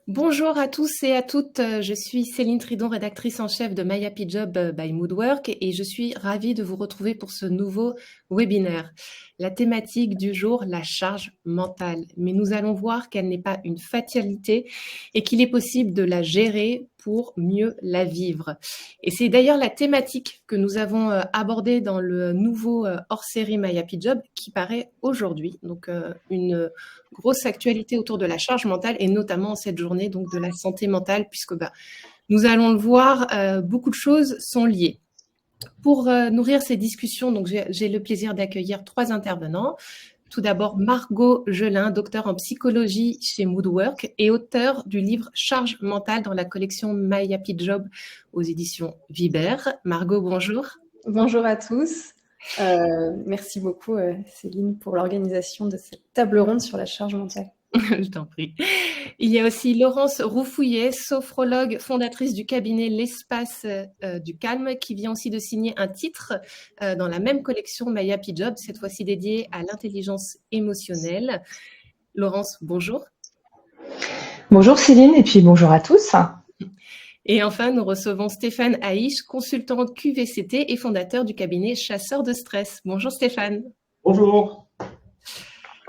Bonjour à tous et à toutes, je suis Céline Tridon, rédactrice en chef de My Happy Job by Moodwork et je suis ravie de vous retrouver pour ce nouveau webinaire. La thématique du jour, la charge mentale. Mais nous allons voir qu'elle n'est pas une fatalité et qu'il est possible de la gérer pour mieux la vivre. Et c'est d'ailleurs la thématique que nous avons abordée dans le nouveau hors-série My Happy Job qui paraît aujourd'hui. Donc une grosse actualité autour de la charge mentale et notamment en cette journée donc de la santé mentale puisque nous allons le voir, beaucoup de choses sont liées. Pour nourrir ces discussions, donc j'ai le plaisir d'accueillir 3 intervenants. Tout d'abord, Margot Gelin, docteur en psychologie chez Moodwork et auteure du livre Charge mentale dans la collection My Happy Job aux éditions Vibert. Margot, bonjour. Bonjour à tous. Merci beaucoup Céline pour l'organisation de cette table ronde sur la charge mentale. Je t'en prie. Il y a aussi Laurence Roufouillet, sophrologue, fondatrice du cabinet L'Espace du Calme, qui vient aussi de signer un titre dans la même collection My Happy Job, cette fois-ci dédiée à l'intelligence émotionnelle. Laurence, bonjour. Bonjour Céline et puis bonjour à tous. Et enfin, nous recevons Stéphane Haïch, consultant QVCT et fondateur du cabinet Chasseurs de Stress. Bonjour Stéphane. Bonjour.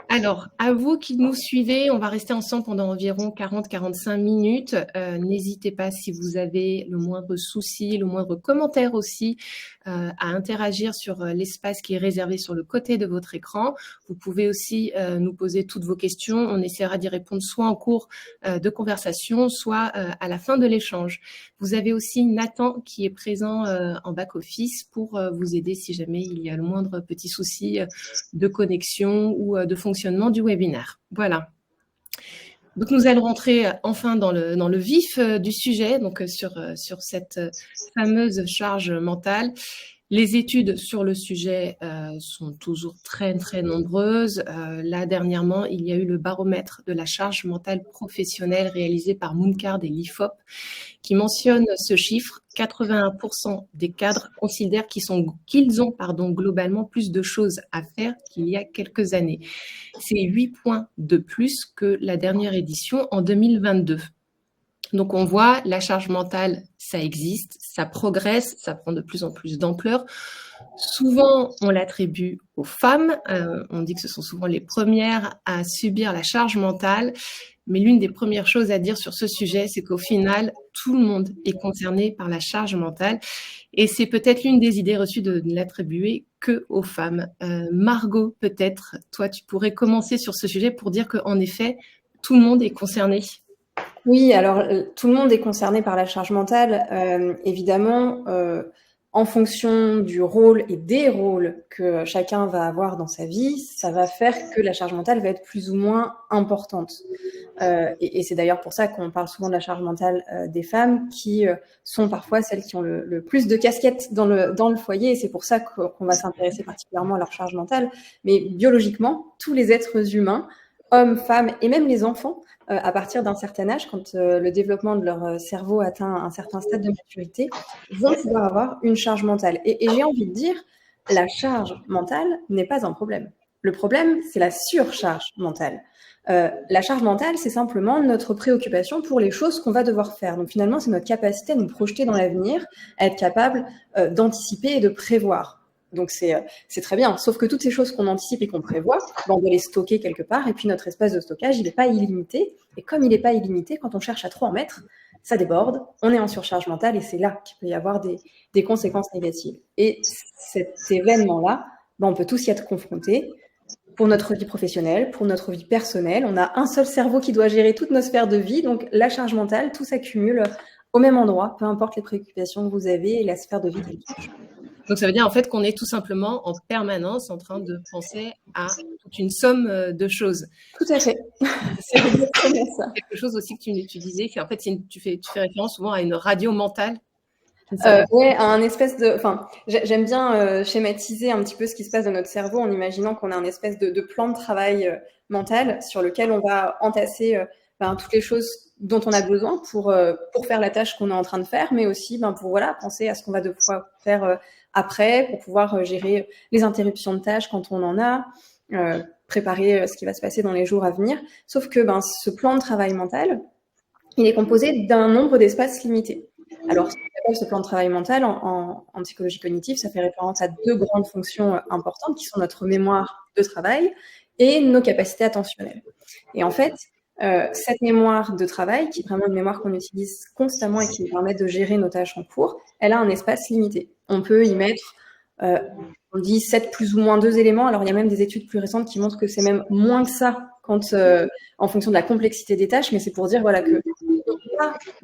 Alors, à vous qui nous suivez, on va rester ensemble pendant environ 40-45 minutes. N'hésitez pas si vous avez le moindre souci, le moindre commentaire aussi, à interagir sur l'espace qui est réservé sur le côté de votre écran. Vous pouvez aussi nous poser toutes vos questions. On essaiera d'y répondre soit en cours de conversation, soit à la fin de l'échange. Vous avez aussi Nathan qui est présent en back-office pour vous aider si jamais il y a le moindre petit souci de connexion ou de fonctionnement du webinaire. Voilà. Donc nous allons rentrer enfin dans le vif du sujet, donc sur cette fameuse charge mentale. Les études sur le sujet sont toujours très, très nombreuses. Là, dernièrement, il y a eu le baromètre de la charge mentale professionnelle réalisé par Mooncard et l'IFOP qui mentionne ce chiffre. 81% des cadres considèrent qu'ils ont globalement plus de choses à faire qu'il y a quelques années. C'est 8 points de plus que la dernière édition en 2022. Donc, on voit, la charge mentale, ça existe, ça progresse, ça prend de plus en plus d'ampleur. Souvent, on l'attribue aux femmes. On dit que ce sont souvent les premières à subir la charge mentale. Mais l'une des premières choses à dire sur ce sujet, c'est qu'au final, tout le monde est concerné par la charge mentale. Et c'est peut-être l'une des idées reçues de ne l'attribuer que aux femmes. Margot, peut-être, toi, tu pourrais commencer sur ce sujet pour dire qu'en effet, tout le monde est concerné. Oui, alors tout le monde est concerné par la charge mentale, évidemment, en fonction du rôle et des rôles que chacun va avoir dans sa vie, ça va faire que la charge mentale va être plus ou moins importante. Et c'est d'ailleurs pour ça qu'on parle souvent de la charge mentale des femmes qui sont parfois celles qui ont le plus de casquettes dans le foyer, et c'est pour ça qu'on va s'intéresser particulièrement à leur charge mentale. Mais biologiquement, tous les êtres humains, hommes, femmes et même les enfants, à partir d'un certain âge, quand le développement de leur cerveau atteint un certain stade de maturité, vont pouvoir avoir une charge mentale. Et j'ai envie de dire, la charge mentale n'est pas un problème. Le problème, c'est la surcharge mentale. La charge mentale, c'est simplement notre préoccupation pour les choses qu'on va devoir faire. Donc finalement, c'est notre capacité à nous projeter dans l'avenir, à être capable d'anticiper et de prévoir. Donc c'est très bien, sauf que toutes ces choses qu'on anticipe et qu'on prévoit, on doit les stocker quelque part, et puis notre espace de stockage, il n'est pas illimité, et comme il n'est pas illimité, quand on cherche à trop en mettre, ça déborde, on est en surcharge mentale, et c'est là qu'il peut y avoir des conséquences négatives. Et cet événement-là, on peut tous y être confrontés, pour notre vie professionnelle, pour notre vie personnelle. On a un seul cerveau qui doit gérer toutes nos sphères de vie, donc la charge mentale, tout s'accumule au même endroit, peu importe les préoccupations que vous avez et la sphère de vie qui touche. Donc, ça veut dire en fait qu'on est tout simplement en permanence en train de penser à toute une somme de choses. Tout à fait. C'est exactement ça. Quelque chose aussi que tu disais, qu'en fait, tu fais référence souvent à une radio mentale. Oui, un espèce de. Enfin, j'aime bien schématiser un petit peu ce qui se passe dans notre cerveau en imaginant qu'on a un espèce de plan de travail mental sur lequel on va entasser toutes les choses dont on a besoin pour faire la tâche qu'on est en train de faire, mais aussi pour penser à ce qu'on va devoir faire après, pour pouvoir gérer les interruptions de tâches quand on en a, préparer ce qui va se passer dans les jours à venir. Sauf que ce plan de travail mental, il est composé d'un nombre d'espaces limités. Alors, ce qu'on appelle ce plan de travail mental en psychologie cognitive, ça fait référence à deux grandes fonctions importantes qui sont notre mémoire de travail et nos capacités attentionnelles. Et en fait, cette mémoire de travail, qui est vraiment une mémoire qu'on utilise constamment et qui nous permet de gérer nos tâches en cours, elle a un espace limité. On peut y mettre, on dit 7 plus ou moins 2 éléments. Alors, il y a même des études plus récentes qui montrent que c'est même moins que ça quand, en fonction de la complexité des tâches, mais c'est pour dire voilà, que on ne peut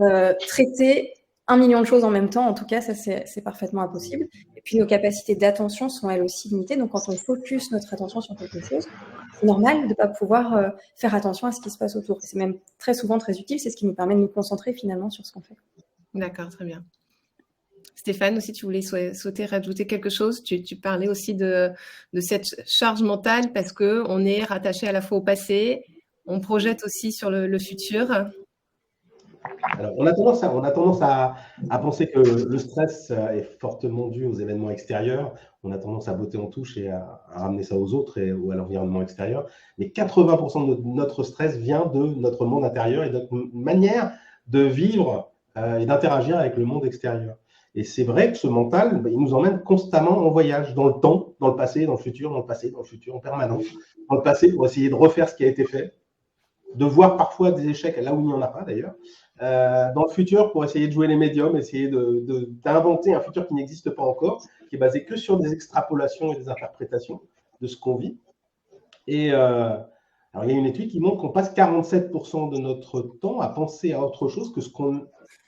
pas traiter 1 million de choses en même temps. En tout cas, ça, c'est parfaitement impossible. Et puis, nos capacités d'attention sont elles aussi limitées. Donc, quand on focus notre attention sur quelque chose, c'est normal de ne pas pouvoir faire attention à ce qui se passe autour. C'est même très souvent très utile. C'est ce qui nous permet de nous concentrer finalement sur ce qu'on fait. D'accord, très bien. Stéphane, aussi, tu voulais souhaiter rajouter quelque chose. Tu parlais aussi de cette charge mentale parce qu'on est rattaché à la fois au passé, on projette aussi sur le futur. Alors, on a tendance à penser que le stress est fortement dû aux événements extérieurs. On a tendance à botter en touche et à ramener ça aux autres ou à l'environnement extérieur. Mais 80% de notre stress vient de notre monde intérieur et de notre manière de vivre et d'interagir avec le monde extérieur. Et c'est vrai que ce mental, il nous emmène constamment en voyage, dans le temps, dans le passé, dans le futur, dans le passé, dans le futur, en permanence. Dans le passé, pour essayer de refaire ce qui a été fait, de voir parfois des échecs là où il n'y en a pas d'ailleurs. Dans le futur, pour essayer de jouer les médiums, essayer d'inventer un futur qui n'existe pas encore, qui est basé que sur des extrapolations et des interprétations de ce qu'on vit. Et alors, il y a une étude qui montre qu'on passe 47% de notre temps à penser à autre chose que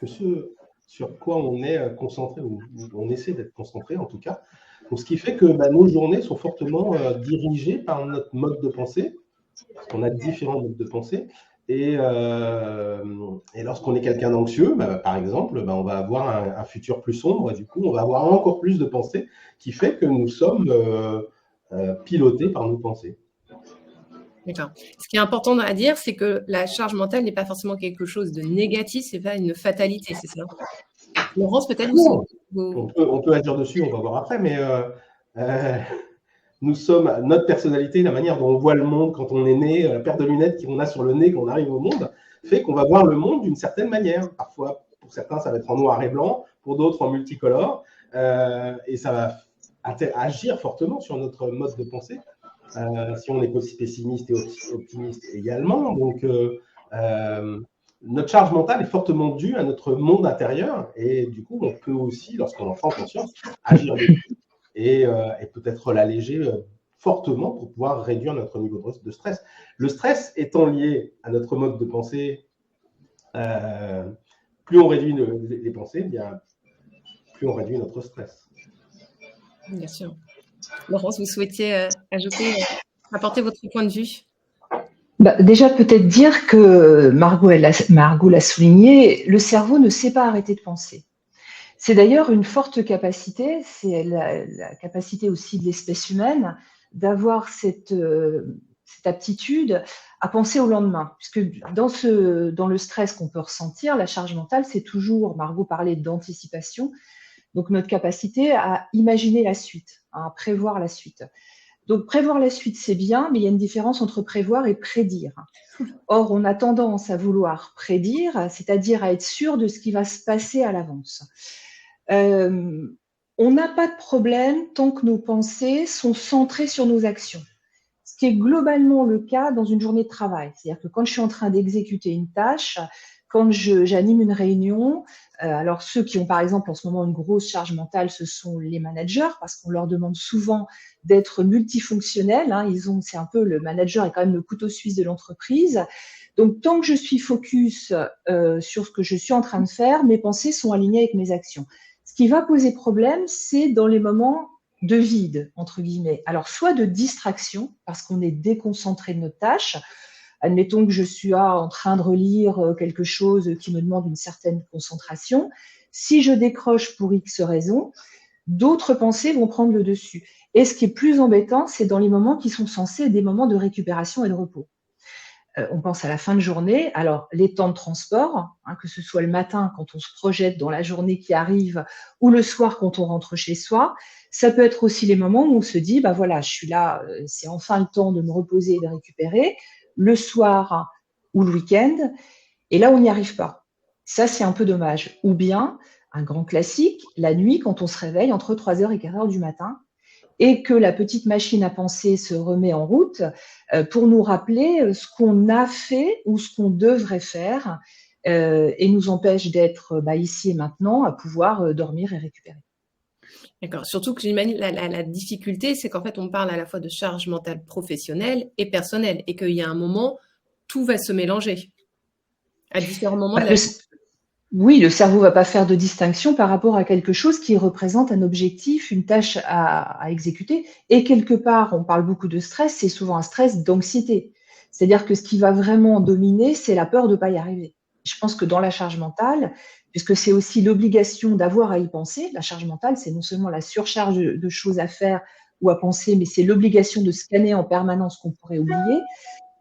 ce sur quoi on est concentré, ou on essaie d'être concentré en tout cas. Donc, ce qui fait que nos journées sont fortement dirigées par notre mode de pensée, parce qu'on a différents modes de pensée. Et lorsqu'on est quelqu'un d'anxieux, par exemple, on va avoir un futur plus sombre, et du coup, on va avoir encore plus de pensées, qui fait que nous sommes pilotés par nos pensées. D'accord. Ce qui est important à dire, c'est que la charge mentale n'est pas forcément quelque chose de négatif, c'est pas une fatalité, c'est ça? Laurence, peut-être on peut agir dessus, on va voir après, mais nous sommes, notre personnalité, la manière dont on voit le monde quand on est né, la paire de lunettes qu'on a sur le nez quand on arrive au monde, fait qu'on va voir le monde d'une certaine manière. Parfois, pour certains, ça va être en noir et blanc, pour d'autres en multicolore, et ça va agir fortement sur notre mode de pensée. Si on est aussi pessimiste et optimiste également. Donc, notre charge mentale est fortement due à notre monde intérieur, et du coup, on peut aussi, lorsqu'on en prend conscience, agir dessus et peut-être l'alléger fortement pour pouvoir réduire notre niveau de stress. Le stress étant lié à notre mode de pensée, plus on réduit les pensées, bien plus on réduit notre stress. Bien sûr. Laurence, vous souhaitiez apporter votre point de vue? Déjà, peut-être dire que Margot l'a souligné, le cerveau ne sait pas arrêter de penser. C'est d'ailleurs une forte capacité, c'est la capacité aussi de l'espèce humaine d'avoir cette aptitude à penser au lendemain. Puisque dans le stress qu'on peut ressentir, la charge mentale, c'est toujours, Margot parlait d'anticipation, donc notre capacité à imaginer la suite, à prévoir la suite. Donc prévoir la suite, c'est bien, mais il y a une différence entre prévoir et prédire. Or, on a tendance à vouloir prédire, c'est-à-dire à être sûr de ce qui va se passer à l'avance. On n'a pas de problème tant que nos pensées sont centrées sur nos actions. Ce qui est globalement le cas dans une journée de travail. C'est-à-dire que quand je suis en train d'exécuter une tâche, quand j'anime une réunion, alors ceux qui ont par exemple en ce moment une grosse charge mentale, ce sont les managers, parce qu'on leur demande souvent d'être multifonctionnels. C'est un peu, le manager est quand même le couteau suisse de l'entreprise. Donc tant que je suis focus sur ce que je suis en train de faire, mes pensées sont alignées avec mes actions. Ce qui va poser problème, c'est dans les moments de vide, entre guillemets. Alors, soit de distraction, parce qu'on est déconcentré de notre tâche. Admettons que je suis en train de relire quelque chose qui me demande une certaine concentration. Si je décroche pour X raisons, d'autres pensées vont prendre le dessus. Et ce qui est plus embêtant, c'est dans les moments qui sont censés être des moments de récupération et de repos. On pense à la fin de journée, alors les temps de transport, que ce soit le matin quand on se projette dans la journée qui arrive ou le soir quand on rentre chez soi, ça peut être aussi les moments où on se dit, voilà, je suis là, c'est enfin le temps de me reposer et de récupérer, le soir ou le week-end, et là on n'y arrive pas. Ça, c'est un peu dommage. Ou bien, un grand classique, la nuit, quand on se réveille entre 3h et 4h du matin, et que la petite machine à penser se remet en route pour nous rappeler ce qu'on a fait ou ce qu'on devrait faire et nous empêche d'être ici et maintenant à pouvoir dormir et récupérer. D'accord. Surtout que j'imagine la difficulté, c'est qu'en fait, on parle à la fois de charge mentale professionnelle et personnelle, et qu'il y a un moment, tout va se mélanger à différents moments de la vie. Oui, le cerveau ne va pas faire de distinction par rapport à quelque chose qui représente un objectif, une tâche à exécuter. Et quelque part, on parle beaucoup de stress, c'est souvent un stress d'anxiété. C'est-à-dire que ce qui va vraiment dominer, c'est la peur de ne pas y arriver. Je pense que dans la charge mentale, puisque c'est aussi l'obligation d'avoir à y penser, la charge mentale, c'est non seulement la surcharge de choses à faire ou à penser, mais c'est l'obligation de scanner en permanence ce qu'on pourrait oublier.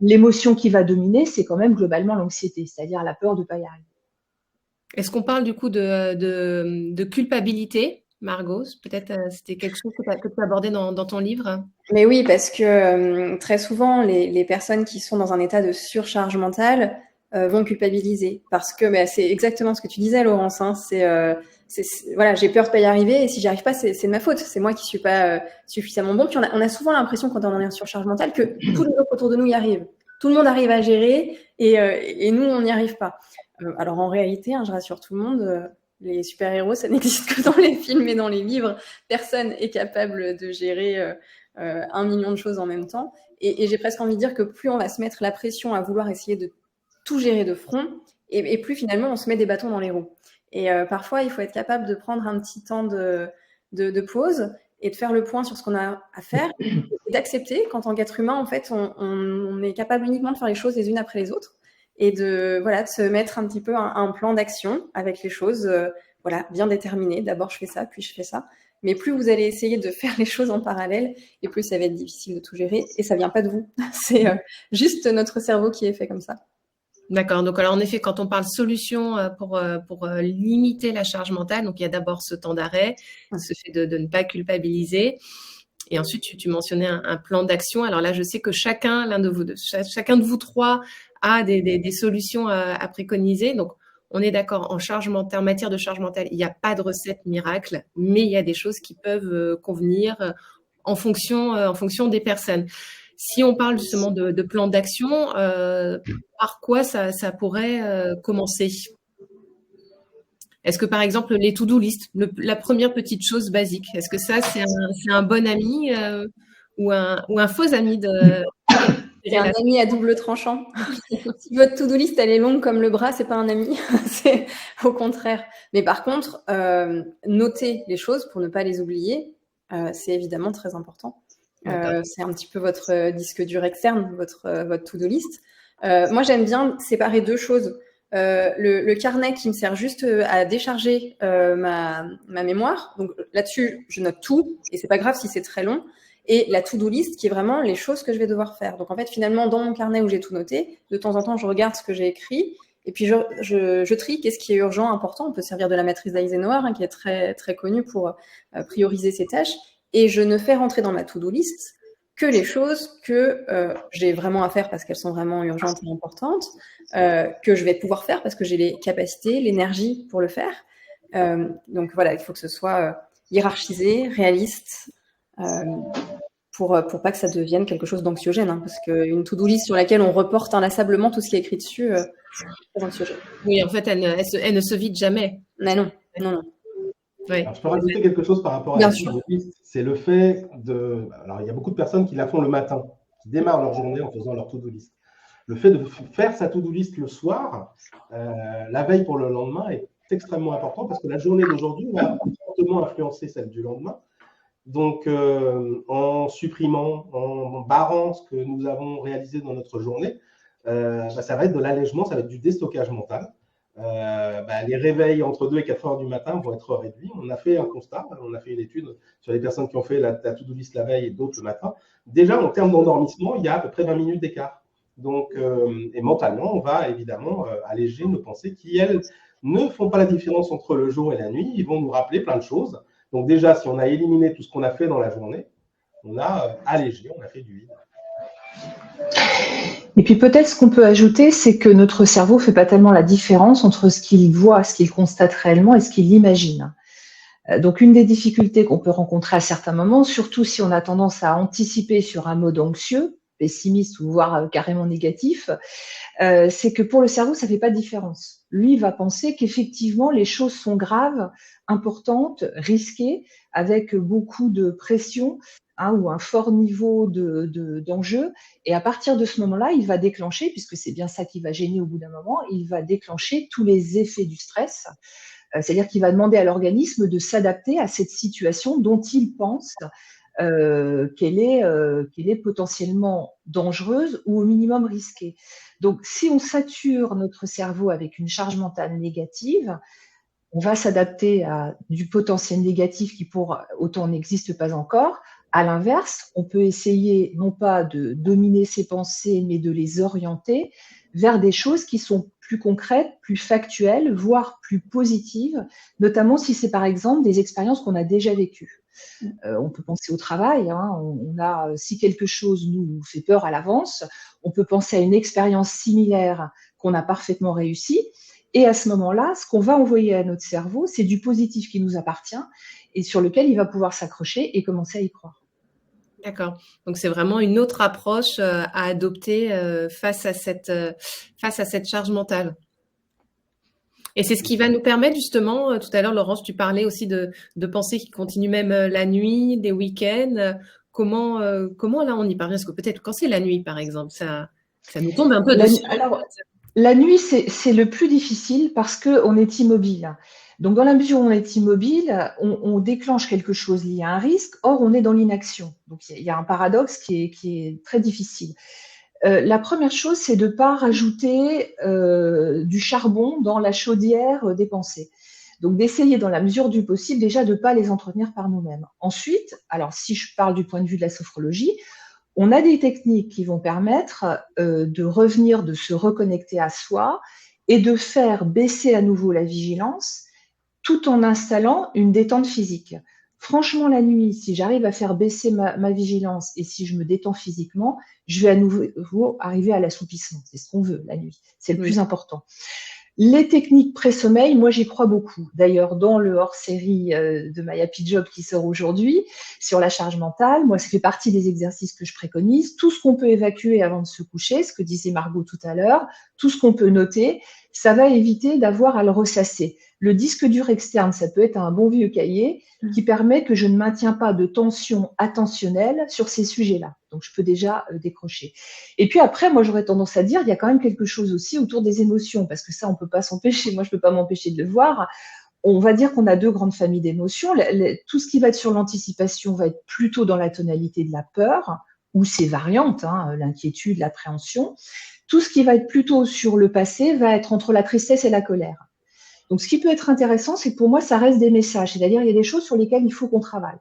L'émotion qui va dominer, c'est quand même globalement l'anxiété, c'est-à-dire la peur de ne pas y arriver. Est-ce qu'on parle du coup de culpabilité, Margot? Peut-être c'était quelque chose que tu as abordé dans ton livre. Mais oui, parce que très souvent, les personnes qui sont dans un état de surcharge mentale vont culpabiliser. Parce que c'est exactement ce que tu disais, Laurence. Hein, voilà, j'ai peur de pas y arriver et si j'y arrive pas, c'est de ma faute. C'est moi qui suis pas suffisamment bon. Puis on a souvent l'impression quand on est en surcharge mentale que tous les autres autour de nous y arrivent. Tout le monde arrive à gérer et nous, on n'y arrive pas. Alors en réalité, je rassure tout le monde, les super-héros, ça n'existe que dans les films et dans les livres. Personne est capable de gérer 1 million de choses en même temps. Et j'ai presque envie de dire que plus on va se mettre la pression à vouloir essayer de tout gérer de front, et plus finalement on se met des bâtons dans les roues. Et parfois, il faut être capable de prendre un petit temps de pause et de faire le point sur ce qu'on a à faire et d'accepter qu'en tant qu'être humain, en fait, on est capable uniquement de faire les choses les unes après les autres et de se mettre un petit peu un plan d'action avec les choses bien déterminées. D'abord, je fais ça, puis je fais ça. Mais plus vous allez essayer de faire les choses en parallèle, et plus ça va être difficile de tout gérer. Et ça vient pas de vous. C'est juste notre cerveau qui est fait comme ça. D'accord. Donc, alors, en effet, quand on parle solution pour limiter la charge mentale, donc il y a d'abord ce temps d'arrêt, ce fait de ne pas culpabiliser. Et ensuite, tu mentionnais un plan d'action. Alors là, je sais que chacun de vous trois a des solutions à préconiser. Donc, on est d'accord, en matière de charge mentale, il n'y a pas de recette miracle, mais il y a des choses qui peuvent convenir en fonction des personnes. Si on parle justement de plan d'action, par quoi ça pourrait commencer? Est-ce que, par exemple, les to-do list, la première petite chose basique, est-ce que ça, c'est un bon ami ou un faux ami C'est un ami à double tranchant. Si votre to-do list, elle est longue comme le bras, c'est pas un ami. C'est au contraire. Mais par contre, noter les choses pour ne pas les oublier, c'est évidemment très important. C'est un petit peu votre disque dur externe, votre to-do list. Moi, j'aime bien séparer deux choses. Le carnet qui me sert juste à décharger ma mémoire. Donc là-dessus, je note tout et c'est pas grave si c'est très long. Et la to-do list qui est vraiment les choses que je vais devoir faire. Donc en fait, finalement, dans mon carnet où j'ai tout noté, de temps en temps, je regarde ce que j'ai écrit et puis je trie qu'est-ce qui est urgent, important. On peut servir de la matrice d'Eisenhower qui est très, très connue pour prioriser ses tâches. Et je ne fais rentrer dans ma to-do list que les choses que j'ai vraiment à faire parce qu'elles sont vraiment urgentes et importantes, que je vais pouvoir faire parce que j'ai les capacités, l'énergie pour le faire. Donc voilà, il faut que ce soit hiérarchisé, réaliste, pour pas que ça devienne quelque chose d'anxiogène, parce qu'une to-do list sur laquelle on reporte inlassablement tout ce qui est écrit dessus, c'est anxiogène. Oui, en fait, elle ne se vide jamais. Mais non. Oui. Alors, je peux rajouter quelque chose par rapport à la to-do list, c'est le fait de... Alors, il y a beaucoup de personnes qui la font le matin, qui démarrent leur journée en faisant leur to-do list. Le fait de faire sa to-do list le soir, la veille pour le lendemain, est extrêmement important parce que la journée d'aujourd'hui va fortement influencer celle du lendemain. Donc, en supprimant, en barrant ce que nous avons réalisé dans notre journée, ça va être de l'allègement, ça va être du déstockage mental. Les réveils entre 2 et 4 heures du matin vont être réduits. On a fait un constat, on a fait une étude sur les personnes qui ont fait la to-do list la veille et d'autres le matin. Déjà, en termes d'endormissement, il y a à peu près 20 minutes d'écart. Donc, et mentalement, on va évidemment alléger nos pensées qui, elles, ne font pas la différence entre le jour et la nuit. Ils vont nous rappeler plein de choses. Donc déjà, si on a éliminé tout ce qu'on a fait dans la journée, on a allégé, on a fait du vide. Et puis peut-être ce qu'on peut ajouter, c'est que notre cerveau ne fait pas tellement la différence entre ce qu'il voit, ce qu'il constate réellement et ce qu'il imagine. Donc une des difficultés qu'on peut rencontrer à certains moments, surtout si on a tendance à anticiper sur un mode anxieux, pessimiste ou voire carrément négatif, c'est que pour le cerveau, ça ne fait pas de différence. Lui va penser qu'effectivement, les choses sont graves, importantes, risquées, avec beaucoup de pression, hein, ou un fort niveau d'enjeu. Et à partir de ce moment-là, il va déclencher, puisque c'est bien ça qui va gêner au bout d'un moment, il va déclencher tous les effets du stress. C'est-à-dire qu'il va demander à l'organisme de s'adapter à cette situation dont il pense qu'elle est potentiellement dangereuse ou au minimum risquée. Donc, si on sature notre cerveau avec une charge mentale négative, on va s'adapter à du potentiel négatif qui, pour autant, n'existe pas encore. À l'inverse, on peut essayer non pas de dominer ses pensées, mais de les orienter vers des choses qui sont plus concrètes, plus factuelles, voire plus positives, notamment si c'est par exemple des expériences qu'on a déjà vécues. On peut penser au travail, hein, si quelque chose nous fait peur à l'avance, on peut penser à une expérience similaire qu'on a parfaitement réussie. Et à ce moment-là, ce qu'on va envoyer à notre cerveau, c'est du positif qui nous appartient et sur lequel il va pouvoir s'accrocher et commencer à y croire. D'accord. Donc c'est vraiment une autre approche à adopter face à cette charge mentale. Et c'est ce qui va nous permettre justement, tout à l'heure Laurence, tu parlais aussi de pensées qui continuent même la nuit, des week-ends. Comment là on y parvient? Parce que peut-être quand c'est la nuit par exemple, ça nous tombe un peu dessus. Alors, la nuit, c'est le plus difficile parce qu'on est immobile. Donc, dans la mesure où on est immobile, on déclenche quelque chose lié à un risque, or on est dans l'inaction. Donc, il y a un paradoxe qui est très difficile. La première chose, c'est de ne pas rajouter du charbon dans la chaudière des pensées. Donc, d'essayer, dans la mesure du possible, déjà de ne pas les entretenir par nous-mêmes. Ensuite, alors si je parle du point de vue de la sophrologie, on a des techniques qui vont permettre de revenir, de se reconnecter à soi et de faire baisser à nouveau la vigilance tout en installant une détente physique. Franchement, la nuit, si j'arrive à faire baisser ma vigilance et si je me détends physiquement, je vais à nouveau arriver à l'assoupissement. C'est ce qu'on veut la nuit. C'est le plus important. Les techniques pré-sommeil, moi, j'y crois beaucoup. D'ailleurs, dans le hors-série de My Happy Job qui sort aujourd'hui sur la charge mentale, moi, ça fait partie des exercices que je préconise. Tout ce qu'on peut évacuer avant de se coucher, ce que disait Margot tout à l'heure, tout ce qu'on peut noter, ça va éviter d'avoir à le ressasser. Le disque dur externe, ça peut être un bon vieux cahier qui permet que je ne maintiens pas de tension attentionnelle sur ces sujets-là. Donc, je peux déjà décrocher. Et puis après, moi, j'aurais tendance à dire, il y a quand même quelque chose aussi autour des émotions, parce que ça, on ne peut pas s'empêcher. Moi, je ne peux pas m'empêcher de le voir. On va dire qu'on a deux grandes familles d'émotions. Tout ce qui va être sur l'anticipation va être plutôt dans la tonalité de la peur, ou ses variantes, hein, l'inquiétude, l'appréhension. Tout ce qui va être plutôt sur le passé va être entre la tristesse et la colère. Donc, ce qui peut être intéressant, c'est que pour moi, ça reste des messages. C'est-à-dire, il y a des choses sur lesquelles il faut qu'on travaille.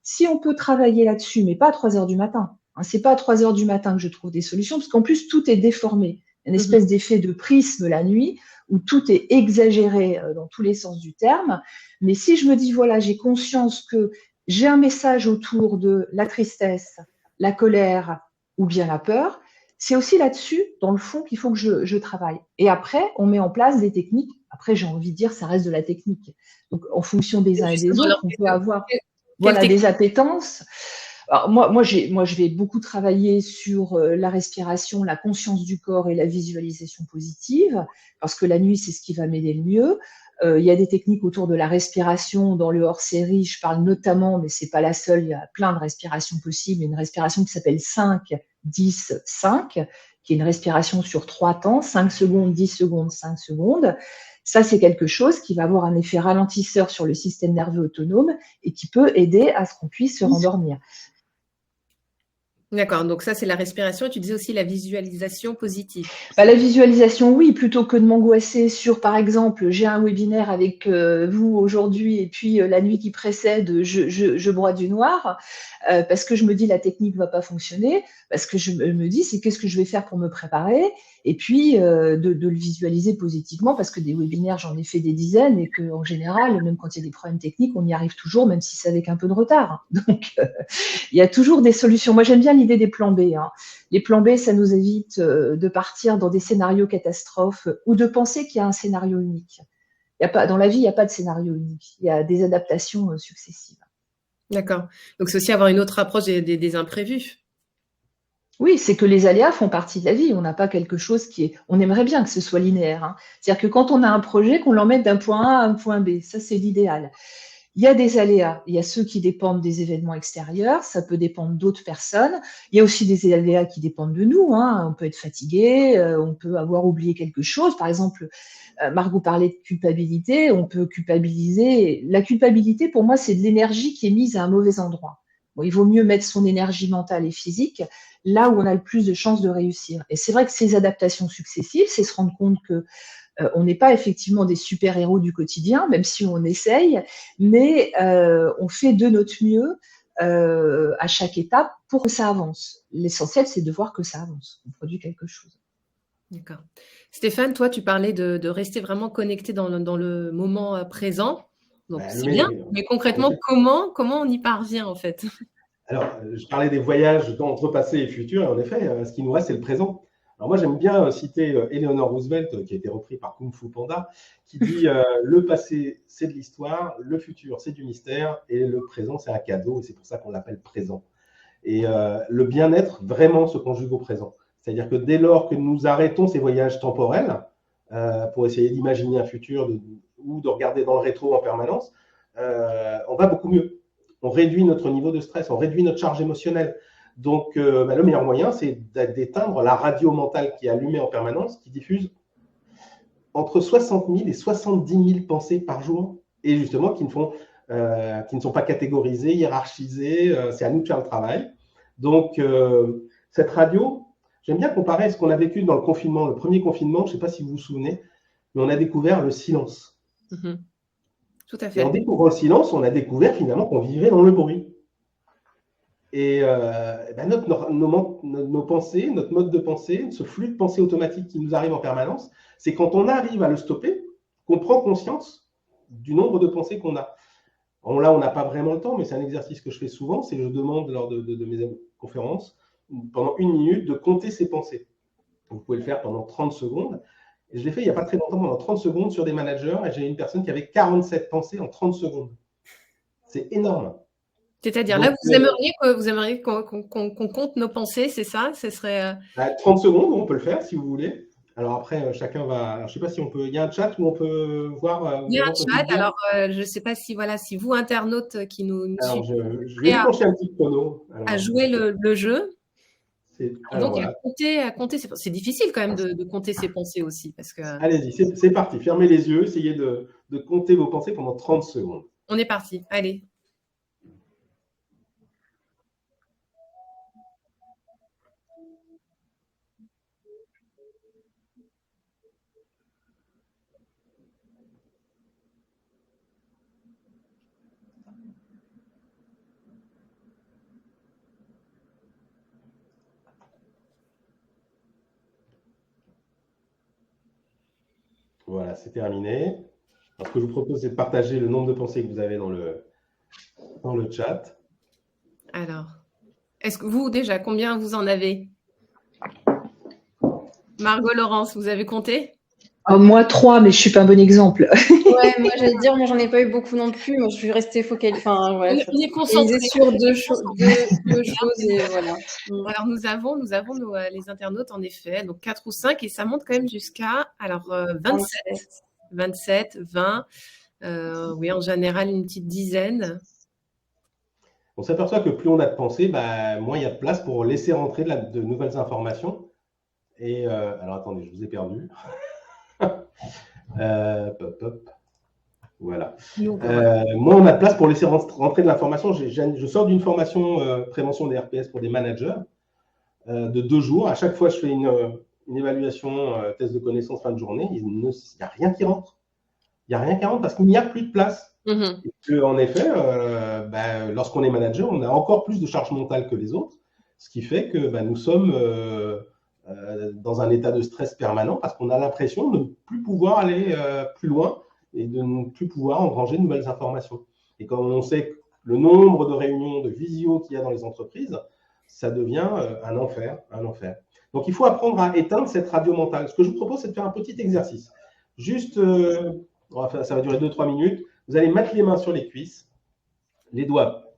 Si on peut travailler là-dessus, mais pas à 3 heures du matin, hein, c'est pas à 3 heures du matin que je trouve des solutions, parce qu'en plus, tout est déformé. Une espèce d'effet de prisme la nuit, où tout est exagéré dans tous les sens du terme. Mais si je me dis, voilà, j'ai conscience que j'ai un message autour de la tristesse, la colère ou bien la peur, c'est aussi là-dessus, dans le fond, qu'il faut que je travaille. Et après, on met en place des techniques. Après, j'ai envie de dire, ça reste de la technique. Donc, en fonction des uns et des autres, on peut avoir des appétences. Alors, moi, je vais beaucoup travailler sur la respiration, la conscience du corps et la visualisation positive, parce que la nuit, c'est ce qui va m'aider le mieux. Il y a des techniques autour de la respiration dans le hors-série. Je parle notamment, mais c'est pas la seule, il y a plein de respirations possibles. Il y a une respiration qui s'appelle 5-10-5, qui est une respiration sur 3 temps, 5 secondes, 10 secondes, 5 secondes. Ça, c'est quelque chose qui va avoir un effet ralentisseur sur le système nerveux autonome et qui peut aider à ce qu'on puisse se rendormir. D'accord, donc ça c'est la respiration et tu disais aussi la visualisation positive. La visualisation, oui, plutôt que de m'angoisser sur, par exemple, j'ai un webinaire avec vous aujourd'hui et puis la nuit qui précède, je broie du noir, parce que je me dis la technique ne va pas fonctionner, parce que je me dis c'est qu'est-ce que je vais faire pour me préparer. Et puis, de le visualiser positivement, parce que des webinaires, j'en ai fait des dizaines, et qu'en général, même quand il y a des problèmes techniques, on y arrive toujours, même si c'est avec un peu de retard. Donc, il y a toujours des solutions. Moi, j'aime bien l'idée des plans B. Hein. Les plans B, ça nous évite de partir dans des scénarios catastrophes ou de penser qu'il y a un scénario unique. Dans la vie, il n'y a pas de scénario unique. Il y a des adaptations successives. D'accord. Donc, c'est aussi avoir une autre approche des imprévus. Oui, c'est que les aléas font partie de la vie. On n'a pas quelque chose qui est… On aimerait bien que ce soit linéaire. Hein. C'est-à-dire que quand on a un projet, qu'on l'emmène d'un point A à un point B. Ça, c'est l'idéal. Il y a des aléas. Il y a ceux qui dépendent des événements extérieurs. Ça peut dépendre d'autres personnes. Il y a aussi des aléas qui dépendent de nous. Hein. On peut être fatigué. On peut avoir oublié quelque chose. Par exemple, Margot parlait de culpabilité. On peut culpabiliser. La culpabilité, pour moi, c'est de l'énergie qui est mise à un mauvais endroit. Bon, il vaut mieux mettre son énergie mentale et physique là où on a le plus de chances de réussir. Et c'est vrai que ces adaptations successives, c'est se rendre compte que on n'est pas effectivement des super-héros du quotidien, même si on essaye, mais on fait de notre mieux à chaque étape pour que ça avance. L'essentiel, c'est de voir que ça avance, qu'on produit quelque chose. D'accord. Stéphane, toi, tu parlais de rester vraiment connecté dans le moment présent. Donc, c'est bien, mais concrètement, comment on y parvient, en fait? Alors, je parlais des voyages entre passé et futur, et en effet, ce qui nous reste, c'est le présent. Alors moi, j'aime bien citer Eleanor Roosevelt, qui a été repris par Kung Fu Panda, qui dit le passé, c'est de l'histoire, le futur, c'est du mystère, et le présent, c'est un cadeau, et c'est pour ça qu'on l'appelle présent. Et le bien-être, vraiment, se conjugue au présent. C'est-à-dire que dès lors que nous arrêtons ces voyages temporels, pour essayer d'imaginer un futur ou de regarder dans le rétro en permanence, on va beaucoup mieux. On réduit notre niveau de stress, on réduit notre charge émotionnelle. Donc, le meilleur moyen, c'est d'éteindre la radio mentale qui est allumée en permanence, qui diffuse entre 60 000 et 70 000 pensées par jour, et justement qui ne sont pas catégorisées, hiérarchisées. C'est à nous de faire le travail. Donc, cette radio, j'aime bien comparer à ce qu'on a vécu dans le confinement, le premier confinement. Je ne sais pas si vous vous souvenez, mais on a découvert le silence. Mm-hmm. Tout à fait. Et en découvrant le silence, on a découvert finalement qu'on vivait dans le bruit. Et nos pensées, notre mode de pensée, ce flux de pensée automatique qui nous arrive en permanence, c'est quand on arrive à le stopper qu'on prend conscience du nombre de pensées qu'on a. Bon, là, on n'a pas vraiment le temps, mais c'est un exercice que je fais souvent, c'est que je demande lors de mes conférences, pendant 1 minute, de compter ses pensées. Vous pouvez le faire pendant 30 secondes. Et je l'ai fait il n'y a pas très longtemps, pendant 30 secondes sur des managers, et j'ai une personne qui avait 47 pensées en 30 secondes. C'est énorme. C'est-à-dire, là, vous aimeriez qu'on compte nos pensées, c'est ça? Ce serait… 30 secondes, on peut le faire si vous voulez. Alors après, chacun va… Alors, je ne sais pas si on peut… Il y a un chat où on peut voir… Il y a un chat, alors je ne sais pas si vous, internautes qui nous alors, je vais pencher un petit chrono. Alors, à jouer le jeu. Alors, donc, voilà. à compter c'est difficile quand même de compter ses pensées aussi. Parce que… Allez-y, c'est parti. Fermez les yeux, essayez de compter vos pensées pendant 30 secondes. On est parti, allez. Voilà, c'est terminé. Alors, ce que je vous propose, c'est de partager le nombre de pensées que vous avez dans le chat. Alors, est-ce que vous, déjà, combien vous en avez? Margot, Laurence, vous avez compté? Moi, 3, mais je ne suis pas un bon exemple. Ouais, moi, j'allais dire, moi, j'en ai pas eu beaucoup non plus. Moi, je suis restée focalisée. Enfin, ouais, On est concentré sur deux choses et voilà. Alors, nous avons les internautes, en effet, donc 4 ou 5, et ça monte quand même jusqu'à 27, 20, oui, en général, une petite dizaine. On s'aperçoit que plus on a de pensées, moins il y a de place pour laisser rentrer de nouvelles informations. Et alors, attendez, je vous ai perdu. Voilà. Moins on a de place pour laisser rentrer de l'information. Je sors d'une formation prévention des RPS pour des managers de 2 jours. À chaque fois, je fais une évaluation, test de connaissance fin de journée. Il n'y a rien qui rentre. Il n'y a rien qui rentre parce qu'il n'y a plus de place. Et que, en effet, lorsqu'on est manager, on a encore plus de charge mentale que les autres, ce qui fait que nous sommes dans un état de stress permanent parce qu'on a l'impression de ne plus pouvoir aller plus loin et de ne plus pouvoir engranger de nouvelles informations. Et comme on sait que le nombre de réunions, de visio qu'il y a dans les entreprises, ça devient un enfer, un enfer. Donc, il faut apprendre à éteindre cette radio mentale. Ce que je vous propose, c'est de faire un petit exercice. Juste, ça va durer 2-3 minutes. Vous allez mettre les mains sur les cuisses, les doigts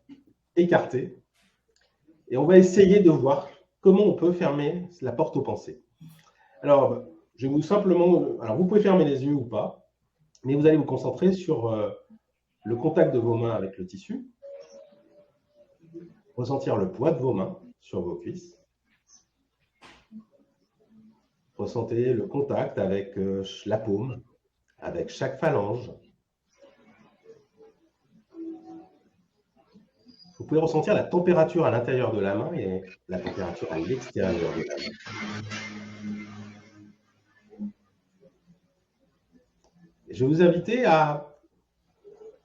écartés, et on va essayer de voir comment on peut fermer la porte aux pensées. Alors, je vais vous simplement... Alors, vous pouvez fermer les yeux ou pas, mais vous allez vous concentrer sur le contact de vos mains avec le tissu, ressentir le poids de vos mains sur vos cuisses, ressentez le contact avec la paume, avec chaque phalange. Vous pouvez ressentir la température à l'intérieur de la main et la température à l'extérieur de la main. Et je vais vous inviter à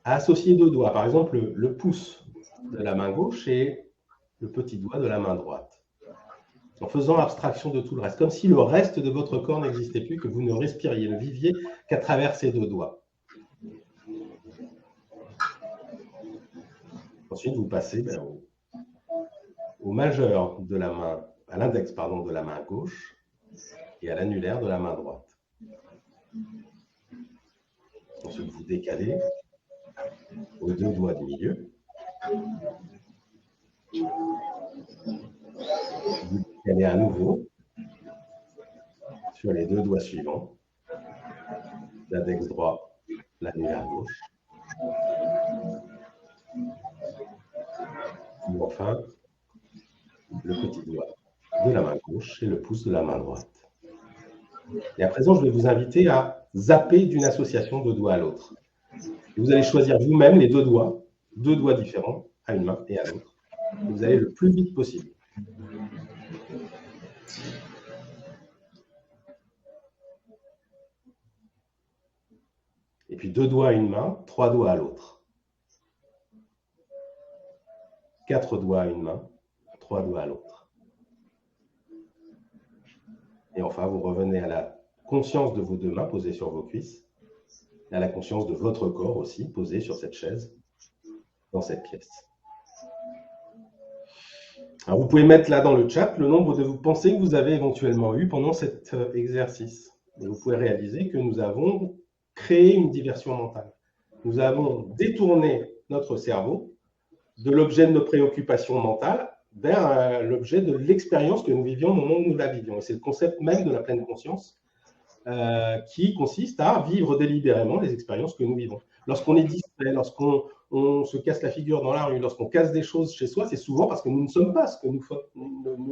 associer deux doigts, par exemple le pouce de la main gauche et le petit doigt de la main droite, en faisant abstraction de tout le reste, comme si le reste de votre corps n'existait plus, que vous ne respiriez, ne viviez qu'à travers ces deux doigts. Ensuite, vous passez au majeur de la main, à l'index de la main gauche et à l'annulaire de la main droite. Ensuite, vous décalez aux deux doigts du milieu. Vous décalez à nouveau sur les deux doigts suivants, l'index droit, l'annulaire gauche. Et enfin, le petit doigt de la main gauche et le pouce de la main droite. Et à présent, je vais vous inviter à zapper d'une association de doigts à l'autre. Vous allez choisir vous-même les deux doigts différents à une main et à l'autre. Vous allez le plus vite possible. Et puis deux doigts à une main, trois doigts à l'autre. 4 doigts à une main, 3 doigts à l'autre. Et enfin, vous revenez à la conscience de vos deux mains posées sur vos cuisses, et à la conscience de votre corps aussi posé sur cette chaise, dans cette pièce. Alors, vous pouvez mettre là dans le chat le nombre de pensées que vous avez éventuellement eues pendant cet exercice. Et vous pouvez réaliser que nous avons créé une diversion mentale. Nous avons détourné notre cerveau de l'objet de nos préoccupations mentales vers l'objet de l'expérience que nous vivions au moment où nous la vivions. Et c'est le concept même de la pleine conscience qui consiste à vivre délibérément les expériences que nous vivons. Lorsqu'on est distrait, lorsqu'on se casse la figure dans la rue, lorsqu'on casse des choses chez soi, c'est souvent parce que nous ne sommes pas ce que nous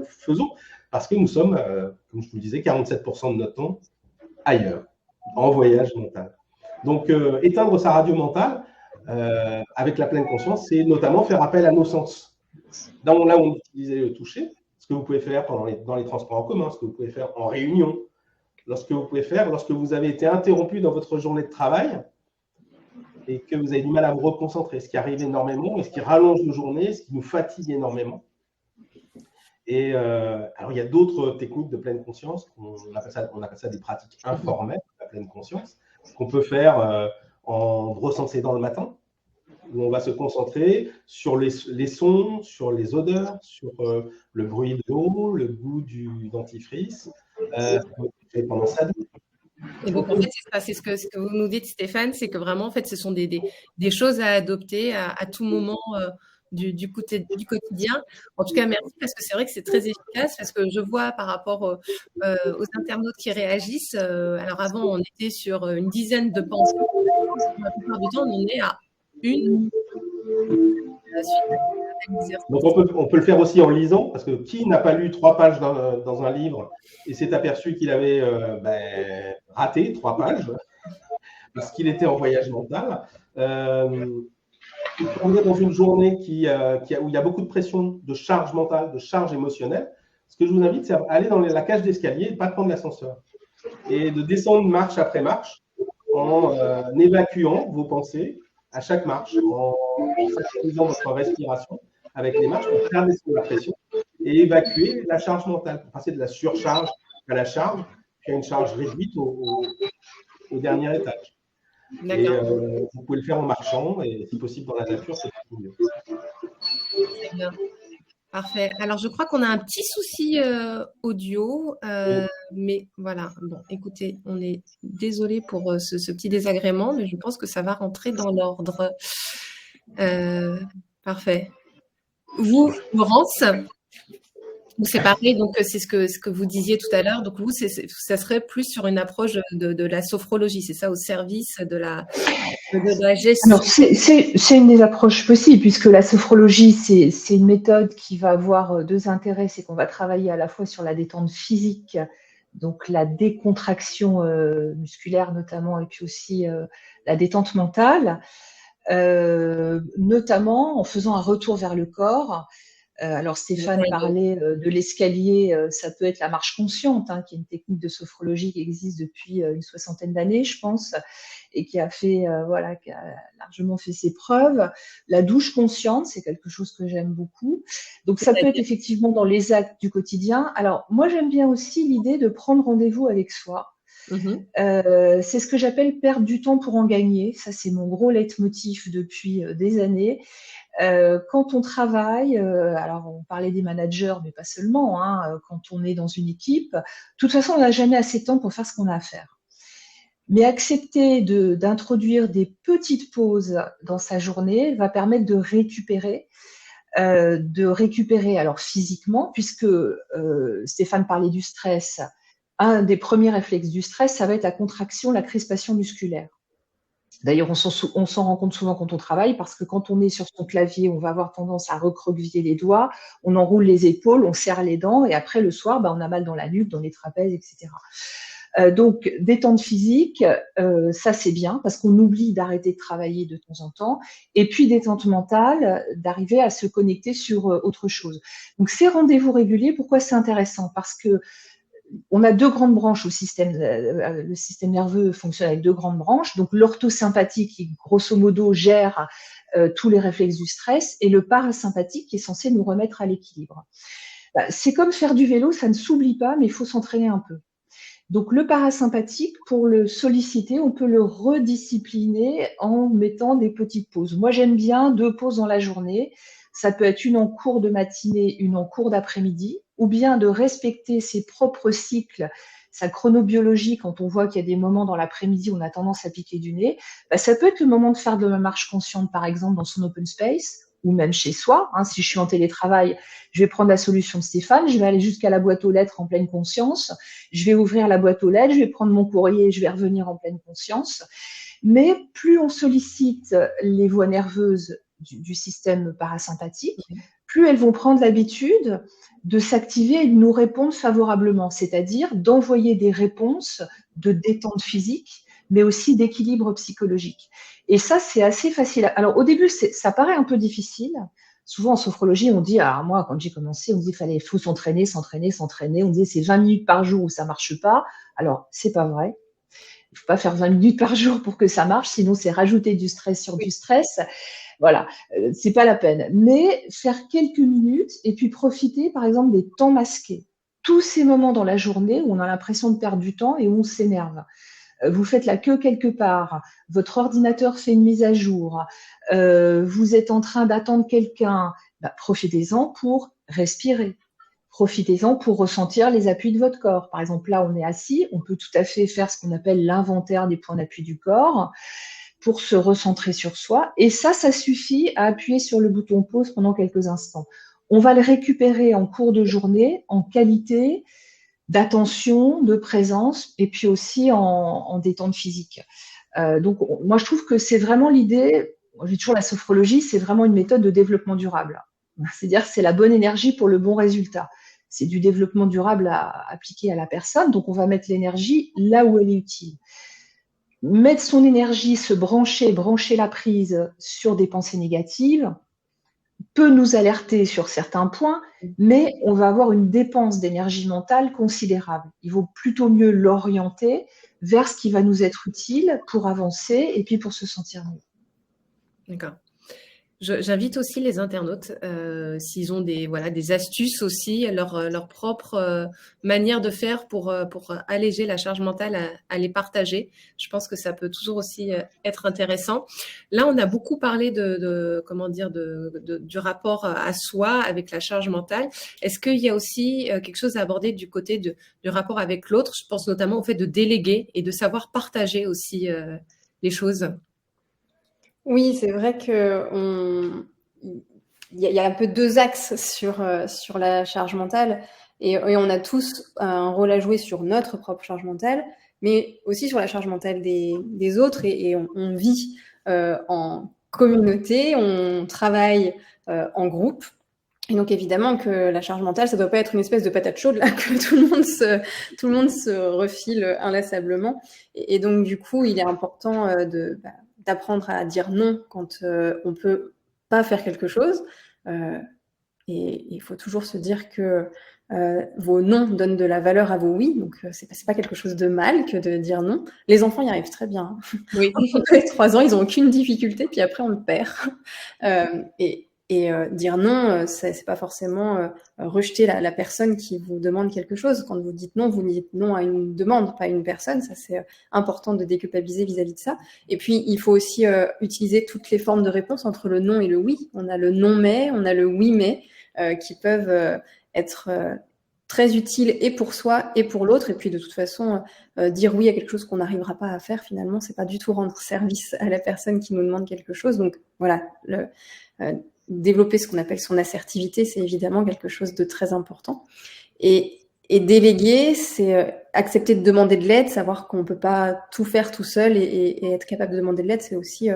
faisons, parce que nous sommes, comme je vous le disais, 47% de notre temps ailleurs, en voyage mental. Donc, éteindre sa radio mentale, avec la pleine conscience, c'est notamment faire appel à nos sens. Là où on utilisait le toucher, ce que vous pouvez faire dans les transports en commun, ce que vous pouvez faire en réunion, lorsque vous avez été interrompu dans votre journée de travail et que vous avez du mal à vous reconcentrer, ce qui arrive énormément et ce qui rallonge nos journées, ce qui nous fatigue énormément. Et alors, il y a d'autres techniques de pleine conscience, on appelle ça des pratiques informelles, la pleine conscience, qu'on peut faire en brossant ses dents le matin, où on va se concentrer sur les sons, sur les odeurs, sur le bruit de l'eau, le goût du dentifrice, pendant sa douche. Et donc, en fait, c'est ce que vous nous dites, Stéphane, c'est que vraiment, en fait, ce sont des choses à adopter à tout moment du quotidien. En tout cas, merci, parce que c'est vrai que c'est très efficace, parce que je vois par rapport aux internautes qui réagissent, alors avant, on était sur une dizaine de pensées. La plupart du temps, on en est à une. Donc, on peut le faire aussi en lisant, parce que qui n'a pas lu 3 pages dans un livre et s'est aperçu qu'il avait raté 3 pages parce qu'il était en voyage mental. On est dans une journée où il y a beaucoup de pression, de charge mentale, de charge émotionnelle. Ce que je vous invite, c'est à aller dans la cage d'escalier et ne pas prendre l'ascenseur. Et de descendre marche après marche en évacuant vos pensées à chaque marche, en synchronisant votre respiration avec les marches pour faire descendre la pression et évacuer la charge mentale, pour passer de la surcharge à la charge, puis à une charge réduite au dernier étage. Et vous pouvez le faire en marchant et si possible dans la nature, c'est beaucoup mieux. Très bien. Parfait. Alors, je crois qu'on a un petit souci audio, mais voilà. Bon, écoutez, on est désolé pour ce petit désagrément, mais je pense que ça va rentrer dans l'ordre. Parfait. Vous, Laurence, vous c'est pareil, donc c'est ce que vous disiez tout à l'heure. Donc vous, ça serait plus sur une approche de la sophrologie, c'est ça, au service de la gestion. Alors, c'est une des approches possibles, puisque la sophrologie, c'est une méthode qui va avoir deux intérêts. C'est qu'on va travailler à la fois sur la détente physique, donc la décontraction musculaire notamment, et puis aussi la détente mentale, notamment en faisant un retour vers le corps. Alors Stéphane parlait de l'escalier, ça peut être la marche consciente, qui est une technique de sophrologie qui existe depuis une 60aine d'années, je pense, et qui a fait, qui a largement fait ses preuves. La douche consciente, c'est quelque chose que j'aime beaucoup. Donc ça peut être effectivement dans les actes du quotidien. Alors moi j'aime bien aussi l'idée de prendre rendez-vous avec soi. C'est ce que j'appelle perdre du temps pour en gagner. Ça c'est mon gros leitmotiv depuis des années. Quand on travaille, alors on parlait des managers, mais pas seulement, quand on est dans une équipe, de toute façon, on n'a jamais assez de temps pour faire ce qu'on a à faire. Mais accepter d'introduire des petites pauses dans sa journée va permettre de récupérer alors physiquement, puisque Stéphane parlait du stress. Un des premiers réflexes du stress, ça va être la contraction, la crispation musculaire. D'ailleurs, on s'en rend compte souvent quand on travaille, parce que quand on est sur son clavier, on va avoir tendance à recroqueviller les doigts, on enroule les épaules, on serre les dents, et après, le soir, on a mal dans la nuque, dans les trapèzes, etc. Donc, détente physique, ça c'est bien, parce qu'on oublie d'arrêter de travailler de temps en temps. Et puis, détente mentale, d'arriver à se connecter sur autre chose. Donc, ces rendez-vous réguliers, pourquoi c'est intéressant? Parce que on a deux grandes branches au système. Le système nerveux fonctionne avec deux grandes branches. Donc, l'orthosympathique qui, grosso modo, gère tous les réflexes du stress, et le parasympathique qui est censé nous remettre à l'équilibre. C'est comme faire du vélo, ça ne s'oublie pas, mais il faut s'entraîner un peu. Donc, le parasympathique, pour le solliciter, on peut le rediscipliner en mettant des petites pauses. Moi, j'aime bien 2 pauses dans la journée. Ça peut être une en cours de matinée, une en cours d'après-midi, ou bien de respecter ses propres cycles, sa chronobiologie. Quand on voit qu'il y a des moments dans l'après-midi où on a tendance à piquer du nez, ça peut être le moment de faire de la marche consciente, par exemple, dans son open space, ou même chez soi. Si je suis en télétravail, je vais prendre la solution de Stéphane, je vais aller jusqu'à la boîte aux lettres en pleine conscience, je vais ouvrir la boîte aux lettres, je vais prendre mon courrier et je vais revenir en pleine conscience. Mais plus on sollicite les voies nerveuses du système parasympathique, plus elles vont prendre l'habitude de s'activer et de nous répondre favorablement, c'est-à-dire d'envoyer des réponses de détente physique, mais aussi d'équilibre psychologique. Et ça, c'est assez facile. Alors, au début, ça paraît un peu difficile. Souvent, en sophrologie, on dit, alors moi, quand j'ai commencé, on dit qu'il faut s'entraîner. On disait, c'est 20 minutes par jour où ça marche pas. Alors, c'est pas vrai. Il faut pas faire 20 minutes par jour pour que ça marche, sinon c'est rajouter du stress sur du stress. Voilà, c'est pas la peine. Mais faire quelques minutes et puis profiter, par exemple, des temps masqués. Tous ces moments dans la journée où on a l'impression de perdre du temps et où on s'énerve. Vous faites la queue quelque part, votre ordinateur fait une mise à jour, vous êtes en train d'attendre quelqu'un, profitez-en pour respirer. Profitez-en pour ressentir les appuis de votre corps. Par exemple, là, on est assis, on peut tout à fait faire ce qu'on appelle l'inventaire des points d'appui du corps pour se recentrer sur soi. Et ça suffit à appuyer sur le bouton pause pendant quelques instants. On va le récupérer en cours de journée, en qualité d'attention, de présence, et puis aussi en détente physique. Donc, moi, je trouve que c'est vraiment l'idée, j'ai toujours la sophrologie, c'est vraiment une méthode de développement durable. C'est-à-dire c'est la bonne énergie pour le bon résultat. C'est du développement durable à appliquer à la personne, donc on va mettre l'énergie là où elle est utile. Mettre son énergie, se brancher la prise sur des pensées négatives, peut nous alerter sur certains points, mais on va avoir une dépense d'énergie mentale considérable. Il vaut plutôt mieux l'orienter vers ce qui va nous être utile pour avancer et puis pour se sentir mieux. D'accord. J'invite aussi les internautes, s'ils ont des astuces aussi, leur propre manière de faire pour alléger la charge mentale, à les partager. Je pense que ça peut toujours aussi être intéressant. Là, on a beaucoup parlé du rapport à soi avec la charge mentale. Est-ce qu'il y a aussi quelque chose à aborder du côté du rapport avec l'autre? Je pense notamment au fait de déléguer et de savoir partager aussi les choses. Oui, c'est vrai que il y a un peu deux axes sur la charge mentale et on a tous un rôle à jouer sur notre propre charge mentale, mais aussi sur la charge mentale des autres et on vit en communauté, on travaille en groupe. Et donc évidemment que la charge mentale, ça doit pas être une espèce de patate chaude là que tout le monde se refile inlassablement. Et donc du coup, il est important d'apprendre à dire non quand on peut pas faire quelque chose. Et il faut toujours se dire que vos non donnent de la valeur à vos oui. Donc c'est pas quelque chose de mal que de dire non. Les enfants y arrivent très bien. Oui. Entre les 3 ans, ils ont aucune difficulté, puis après on le perd. Et dire non, c'est pas forcément rejeter la personne qui vous demande quelque chose. Quand vous dites non à une demande, pas à une personne. Ça, c'est important de déculpabiliser vis-à-vis de ça. Et puis, il faut aussi utiliser toutes les formes de réponse entre le non et le oui. On a le non mais, on a le oui mais, qui peuvent être très utiles et pour soi et pour l'autre. Et puis, de toute façon, dire oui à quelque chose qu'on n'arrivera pas à faire, finalement, c'est pas du tout rendre service à la personne qui nous demande quelque chose. Donc, voilà, développer ce qu'on appelle son assertivité, c'est évidemment quelque chose de très important. Et déléguer, c'est accepter de demander de l'aide, savoir qu'on ne peut pas tout faire tout seul et être capable de demander de l'aide, c'est aussi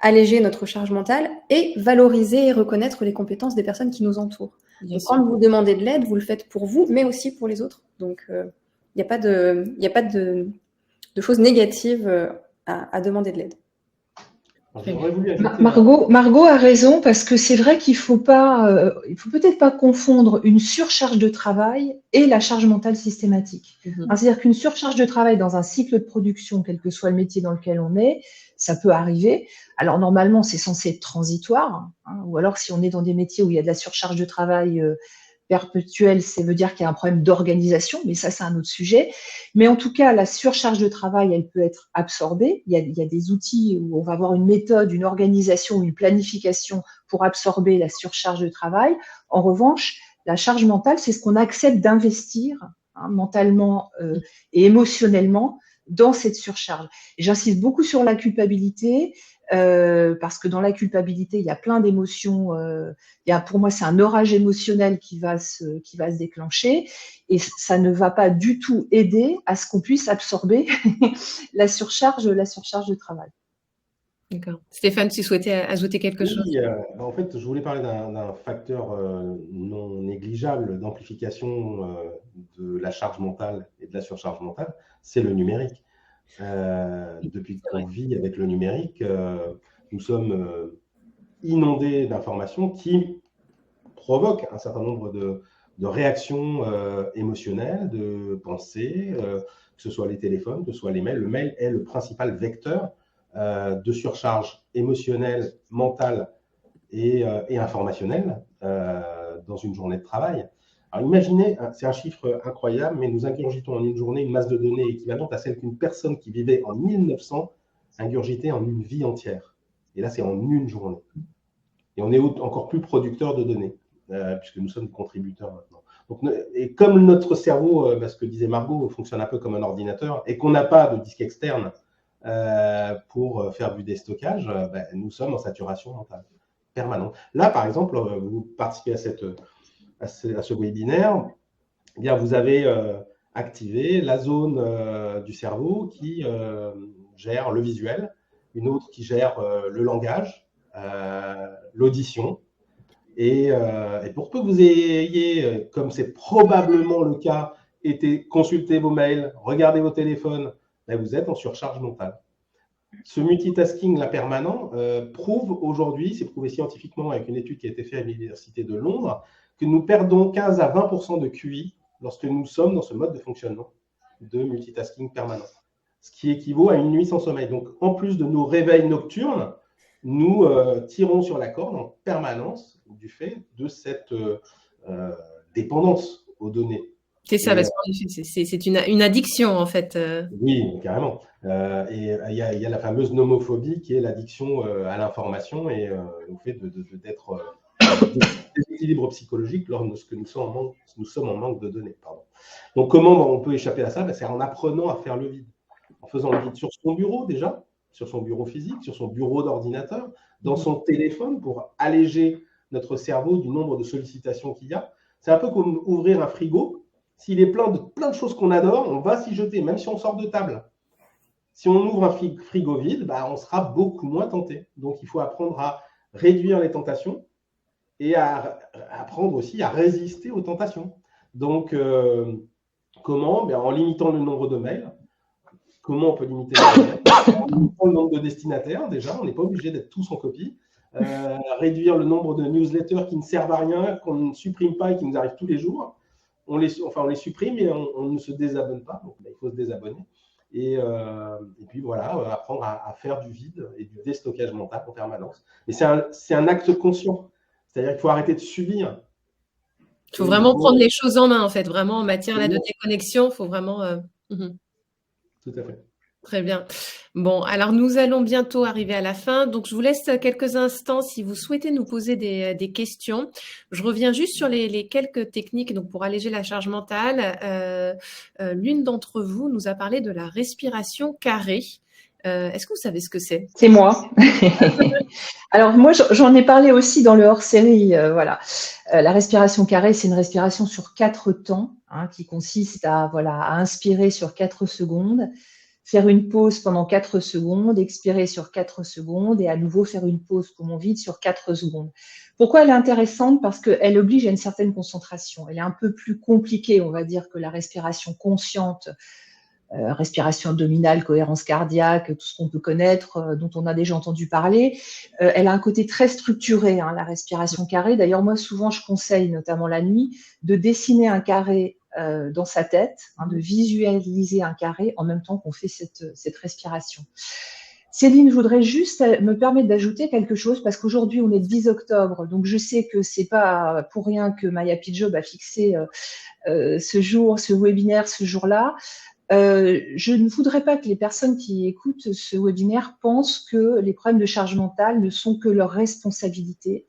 alléger notre charge mentale et valoriser et reconnaître les compétences des personnes qui nous entourent. Donc, quand vous demandez de l'aide, vous le faites pour vous, mais aussi pour les autres. Donc, il n'y a pas de choses négatives à demander de l'aide. Margot a raison parce que c'est vrai qu'il faut peut-être pas confondre une surcharge de travail et la charge mentale systématique. C'est-à-dire qu'une surcharge de travail dans un cycle de production, quel que soit le métier dans lequel on est, ça peut arriver. Alors normalement, c'est censé être transitoire, ou alors si on est dans des métiers où il y a de la surcharge de travail perpétuelle, ça veut dire qu'il y a un problème d'organisation, mais ça, c'est un autre sujet. Mais en tout cas, la surcharge de travail, elle peut être absorbée. Il y a des outils où on va avoir une méthode, une organisation, une planification pour absorber la surcharge de travail. En revanche, la charge mentale, c'est ce qu'on accepte d'investir mentalement et émotionnellement dans cette surcharge. Et j'insiste beaucoup sur ça parce que dans la culpabilité, il y a plein d'émotions. Pour moi, c'est un orage émotionnel qui va se déclencher et ça ne va pas du tout aider à ce qu'on puisse absorber la surcharge de travail. D'accord. Stéphane, tu souhaitais ajouter quelque chose? Oui, en fait, je voulais parler d'un facteur non négligeable d'amplification de la charge mentale et de la surcharge mentale, c'est le numérique. Depuis qu'on vit avec le numérique, nous sommes inondés d'informations qui provoquent un certain nombre de réactions émotionnelles, de pensées, que ce soit les téléphones, que ce soit les mails. Le mail est le principal vecteur de surcharge émotionnelle, mentale et informationnelle dans une journée de travail. Alors imaginez, c'est un chiffre incroyable, mais nous ingurgitons en une journée une masse de données équivalente à celle qu'une personne qui vivait en 1900 ingurgitait en une vie entière. Et là, c'est en une journée. Et on est encore plus producteur de données, puisque nous sommes contributeurs maintenant. Donc, et comme notre cerveau, ce que disait Margot, fonctionne un peu comme un ordinateur, et qu'on n'a pas de disque externe pour faire du déstockage, nous sommes en saturation mentale permanente. Là, par exemple, vous participez à ce webinaire, eh bien, vous avez activé la zone du cerveau qui gère le visuel, une autre qui gère le langage, l'audition. Et pour peu que vous ayez, comme c'est probablement le cas, été consulter vos mails, regarder vos téléphones, vous êtes en surcharge mentale. Ce multitasking là permanent prouve aujourd'hui, c'est prouvé scientifiquement avec une étude qui a été faite à l'Université de Londres, que nous perdons 15 à 20% de QI lorsque nous sommes dans ce mode de fonctionnement de multitasking permanent, ce qui équivaut à une nuit sans sommeil. Donc, en plus de nos réveils nocturnes, nous tirons sur la corde en permanence du fait de cette dépendance aux données. C'est ça, parce que c'est une addiction, en fait. Oui, carrément. Et il y a la fameuse nomophobie qui est l'addiction à l'information et au fait d'être déséquilibre psychologique lorsque nous sommes en manque de données. Pardon. Donc, comment on peut échapper à ça? C'est en apprenant à faire le vide. En faisant le vide sur son bureau déjà, sur son bureau physique, sur son bureau d'ordinateur, dans son téléphone pour alléger notre cerveau du nombre de sollicitations qu'il y a. C'est un peu comme ouvrir un frigo. S'il est plein de choses qu'on adore, on va s'y jeter, même si on sort de table. Si on ouvre un frigo vide, on sera beaucoup moins tenté. Donc, il faut apprendre à réduire les tentations et à apprendre aussi à résister aux tentations. Donc, comment? En limitant le nombre de mails. Comment on peut limiter le mails? En limitant le nombre de destinataires, déjà, on n'est pas obligé d'être tous en copie. Réduire le nombre de newsletters qui ne servent à rien, qu'on ne supprime pas et qui nous arrivent tous les jours. On les supprime et on ne se désabonne pas. Donc, il faut se désabonner. Et puis voilà, apprendre à faire du vide et du déstockage mental en permanence. Et c'est un acte conscient. C'est-à-dire qu'il faut arrêter de subir. Il faut vraiment prendre les choses en main, en fait. Vraiment, en matière de déconnexion, il faut vraiment… Tout à fait. Très bien. Bon, alors nous allons bientôt arriver à la fin. Donc, je vous laisse quelques instants si vous souhaitez nous poser des questions. Je reviens juste sur les quelques techniques donc pour alléger la charge mentale. L'une d'entre vous nous a parlé de la respiration carrée. Est-ce que vous savez ce que c'est? C'est moi. Alors, moi, j'en ai parlé aussi dans le hors-série. Voilà. La respiration carrée, c'est une respiration sur 4 temps qui consiste à inspirer sur 4 secondes, faire une pause pendant 4 secondes, expirer sur 4 secondes et à nouveau faire une pause poumon vide sur 4 secondes. Pourquoi elle est intéressante? Parce qu'elle oblige à une certaine concentration. Elle est un peu plus compliquée, on va dire, que la respiration consciente, respiration abdominale, cohérence cardiaque, tout ce qu'on peut connaître, dont on a déjà entendu parler. Elle a un côté très structuré, la respiration carrée. D'ailleurs, moi, souvent, je conseille, notamment la nuit, de dessiner un carré dans sa tête, de visualiser un carré en même temps qu'on fait cette respiration. Céline, je voudrais juste me permettre d'ajouter quelque chose parce qu'aujourd'hui, on est le 10 octobre, donc je sais que c'est pas pour rien que My Happy Job a fixé ce webinaire ce jour-là. Je ne voudrais pas que les personnes qui écoutent ce webinaire pensent que les problèmes de charge mentale ne sont que leur responsabilité.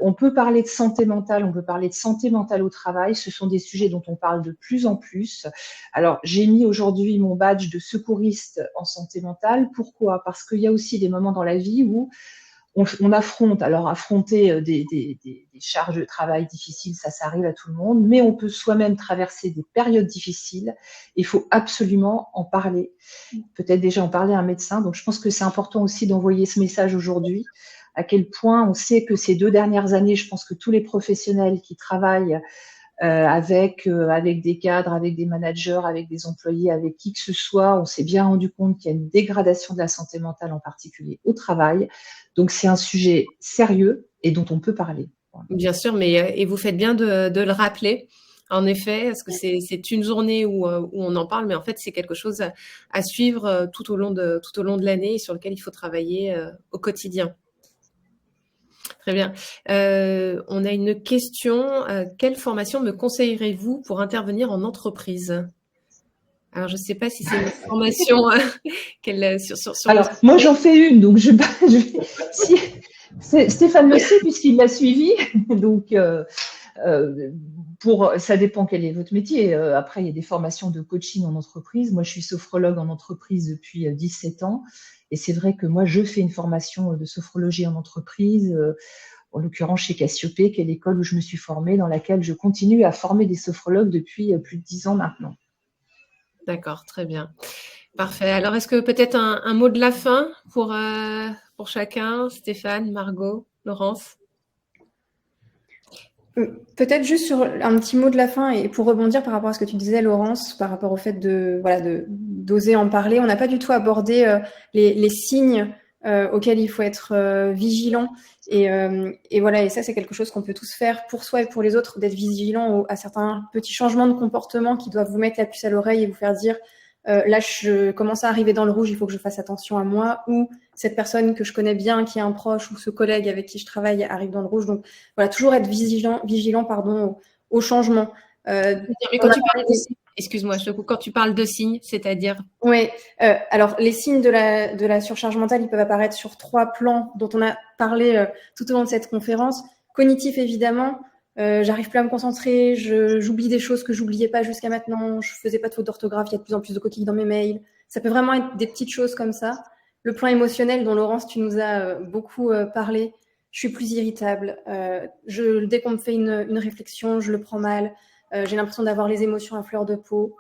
On peut parler de santé mentale, on peut parler de santé mentale au travail. Ce sont des sujets dont on parle de plus en plus. Alors, j'ai mis aujourd'hui mon badge de secouriste en santé mentale. Pourquoi? Parce qu'il y a aussi des moments dans la vie où on affronte, alors affronter des charges de travail difficiles, ça arrive à tout le monde, mais on peut soi-même traverser des périodes difficiles. Il faut absolument en parler. Peut-être déjà en parler à un médecin. Donc, je pense que c'est important aussi d'envoyer ce message aujourd'hui. À quel point on sait que ces 2 dernières années, je pense que tous les professionnels qui travaillent avec des cadres, avec des managers, avec des employés, avec qui que ce soit, on s'est bien rendu compte qu'il y a une dégradation de la santé mentale, en particulier au travail. Donc, c'est un sujet sérieux et dont on peut parler. Bien sûr, et vous faites bien de le rappeler. En effet, parce que c'est une journée où on en parle, mais en fait, c'est quelque chose à suivre tout au long de l'année et sur lequel il faut travailler au quotidien. Très bien. On a une question. Quelle formation me conseillerez-vous pour intervenir en entreprise? Alors, je ne sais pas si c'est une formation sur Alors, moi, j'en fais une, donc Stéphane le sait puisqu'il l'a suivi. Donc, ça dépend quel est votre métier. Après, il y a des formations de coaching en entreprise. Moi, je suis sophrologue en entreprise depuis 17 ans. Et c'est vrai que moi, je fais une formation de sophrologie en entreprise, en l'occurrence chez Cassiopée, qui est l'école où je me suis formée, dans laquelle je continue à former des sophrologues depuis plus de 10 ans maintenant. D'accord, très bien. Parfait. Alors, est-ce que peut-être un mot de la fin pour chacun, Stéphane, Margot, Laurence? Peut-être juste sur un petit mot de la fin et pour rebondir par rapport à ce que tu disais, Laurence, par rapport au fait d'oser en parler. On n'a pas du tout abordé les signes auxquels il faut être vigilant. Et ça, c'est quelque chose qu'on peut tous faire pour soi et pour les autres, d'être vigilant à certains petits changements de comportement qui doivent vous mettre la puce à l'oreille et vous faire dire là, je commence à arriver dans le rouge, il faut que je fasse attention à moi, ou cette personne que je connais bien, qui est un proche, ou ce collègue avec qui je travaille arrive dans le rouge. Donc voilà, toujours être vigilant au changement. Mais quand tu parles de signes, excuse-moi, je te coupe, quand tu parles de signes, c'est-à-dire? Oui, alors les signes de la surcharge mentale, ils peuvent apparaître sur 3 plans dont on a parlé tout au long de cette conférence. Cognitif, évidemment, j'arrive plus à me concentrer, j'oublie des choses que j'oubliais pas jusqu'à maintenant, je faisais pas de faute d'orthographe, il y a de plus en plus de coquilles dans mes mails. Ça peut vraiment être des petites choses comme ça. Le plan émotionnel dont Laurence, tu nous as beaucoup parlé, je suis plus irritable. Dès qu'on me fait une réflexion, je le prends mal. J'ai l'impression d'avoir les émotions à fleur de peau.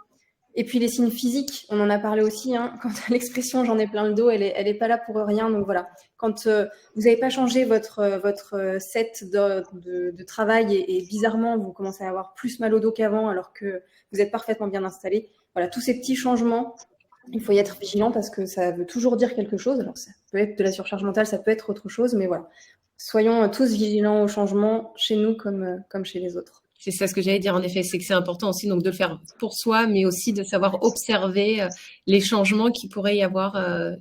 Et puis les signes physiques, on en a parlé aussi. Quand l'expression j'en ai plein le dos, elle est pas là pour rien. Donc voilà, quand vous n'avez pas changé votre set de travail et bizarrement vous commencez à avoir plus mal au dos qu'avant alors que vous êtes parfaitement bien installé. Voilà, tous ces petits changements, il faut y être vigilant parce que ça veut toujours dire quelque chose. Alors ça peut être de la surcharge mentale, ça peut être autre chose, mais voilà. Soyons tous vigilants aux changements chez nous comme chez les autres. C'est ça ce que j'allais dire, en effet, c'est que c'est important aussi donc, de le faire pour soi, mais aussi de savoir observer les changements qu'il pourrait y avoir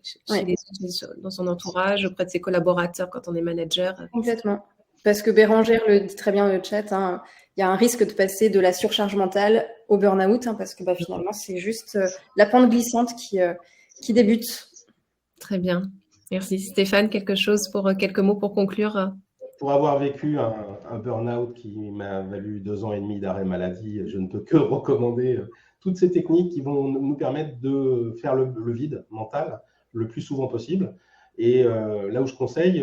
chez les autres, dans son entourage, auprès de ses collaborateurs quand on est manager. Complètement. Parce que Bérangère le dit très bien dans le chat, il y a un risque de passer de la surcharge mentale au burn-out, parce que finalement, c'est juste la pente glissante qui débute. Très bien. Merci. Stéphane, quelques mots pour conclure? Pour avoir vécu un burn-out qui m'a valu 2 ans et demi d'arrêt maladie, je ne peux que recommander toutes ces techniques qui vont nous permettre de faire le vide mental le plus souvent possible. Et là où je conseille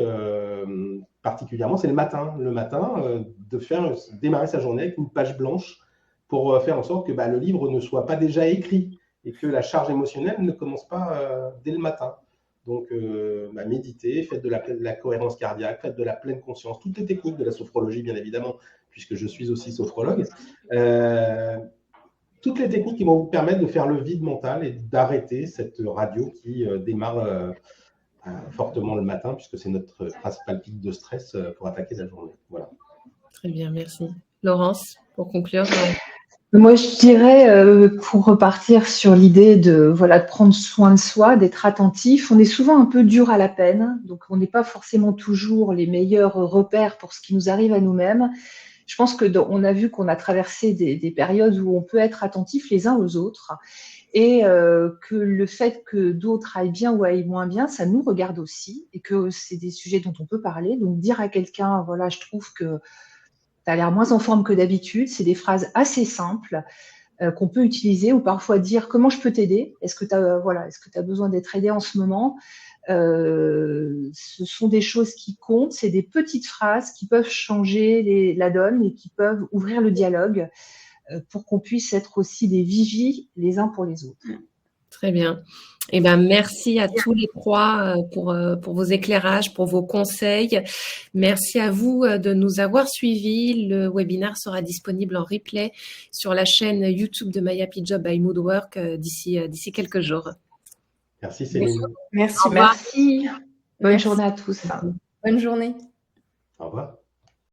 particulièrement, c'est le matin. Le matin, de faire démarrer sa journée avec une page blanche pour faire en sorte que le livre ne soit pas déjà écrit et que la charge émotionnelle ne commence pas dès le matin. Donc, méditez, faites de la cohérence cardiaque, faites de la pleine conscience, toutes les techniques de la sophrologie, bien évidemment, puisque je suis aussi sophrologue. Toutes les techniques qui vont vous permettre de faire le vide mental et d'arrêter cette radio qui démarre fortement le matin, puisque c'est notre principal pic de stress pour attaquer la journée. Voilà. Très bien, merci. Laurence, pour conclure. Moi, je dirais, pour repartir sur l'idée de prendre soin de soi, d'être attentif, on est souvent un peu dur à la peine, donc on n'est pas forcément toujours les meilleurs repères pour ce qui nous arrive à nous-mêmes. Je pense qu'on a vu qu'on a traversé des périodes où on peut être attentif les uns aux autres et que le fait que d'autres aillent bien ou aillent moins bien, ça nous regarde aussi et que c'est des sujets dont on peut parler. Donc dire à quelqu'un, je trouve que tu as l'air moins en forme que d'habitude. C'est des phrases assez simples qu'on peut utiliser ou parfois dire comment je peux t'aider. Est-ce que tu as besoin d'être aidé en ce moment? Ce sont des choses qui comptent. C'est des petites phrases qui peuvent changer la donne et qui peuvent ouvrir le dialogue pour qu'on puisse être aussi des vigies les uns pour les autres. Très bien. Merci à tous les 3 pour vos éclairages, pour vos conseils. Merci à vous de nous avoir suivis. Le webinaire sera disponible en replay sur la chaîne YouTube de My Happy Job by Moodwork d'ici quelques jours. Merci Céline. Merci. Bonne journée à tous. Bonne journée. Au revoir.